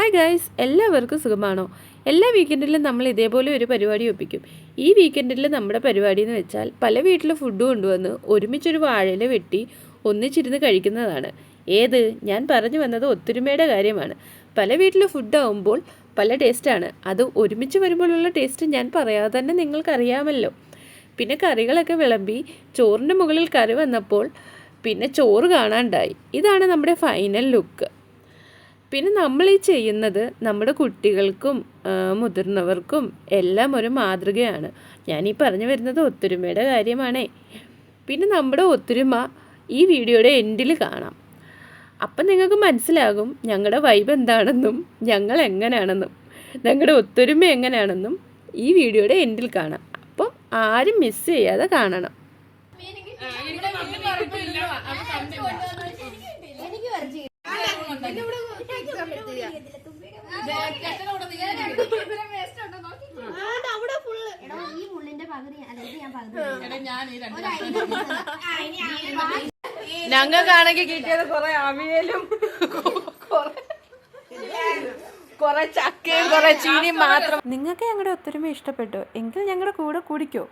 Hi guys, എല്ലാവർക്കും സുഖമാണോ? എല്ലാ വീക്കെൻഡിലും നമ്മൾ ഇതേപോലെ ഒരു പരിപാടി ഒപ്പിക്കും. ഈ വീക്കെൻഡിൽ നമ്മുടെ പരിപാടി എന്ന് വെച്ചാൽ പല വീട്ടിൽ ഫുഡ് കൊണ്ടുവന്ന് ഒരുമിച്ചൊരു വാഴയില വെട്ടി ഒന്നിച്ചിരുന്ന് കഴിക്കുന്നതാണ്. ഞാൻ പറഞ്ഞു വന്നത് ഒത്തൊരുമയുടെ കാര്യമാണ്. പല വീട്ടിൽ ഫുഡ് ആകുമ്പോൾ പല ടേസ്റ്റാണ്. അത് ഒരുമിച്ച് വരുമ്പോഴുള്ള ടേസ്റ്റ് ഞാൻ പറയാതെ തന്നെ നിങ്ങൾക്കറിയാമല്ലോ. പിന്നെ കറികളൊക്കെ വിളമ്പി ചോറിൻ്റെ മുകളിൽ കറി വന്നപ്പോൾ പിന്നെ ചോറ് കാണാണ്ടായി. ഇതാണ് നമ്മുടെ ഫൈനൽ ലുക്ക്. പിന്നെ നമ്മൾ ഈ ചെയ്യുന്നത് നമ്മുടെ കുട്ടികൾക്കും മുതിർന്നവർക്കും എല്ലാം ഒരു മാതൃകയാണ്. ഞാനീ പറഞ്ഞു വരുന്നത് ഒത്തൊരുമയുടെ കാര്യമാണേ. പിന്നെ നമ്മുടെ ഒത്തൊരുമ ഈ വീഡിയോയുടെ എൻഡിൽ കാണാം. അപ്പം നിങ്ങൾക്ക് മനസ്സിലാകും ഞങ്ങളുടെ വൈബ് എന്താണെന്നും ഞങ്ങൾ എങ്ങനെയാണെന്നും ഞങ്ങളുടെ ഒത്തൊരുമ എങ്ങനെയാണെന്നും ഈ വീഡിയോയുടെ എൻഡിൽ കാണാം. അപ്പം ആരും മിസ് ചെയ്യാതെ കാണണം. ഞങ്ങൾക്കാണെങ്കിൽ കിട്ടിയത് കുറെ അവിയലും കുറെ ചക്കയും കുറെ ചീനിയും മാത്രം. നിങ്ങൾക്ക് ഞങ്ങളുടെ ഒത്തൊരുമ ഇഷ്ടപ്പെട്ടോ? എങ്കിൽ ഞങ്ങളുടെ കൂടെ കൂടിക്കോ.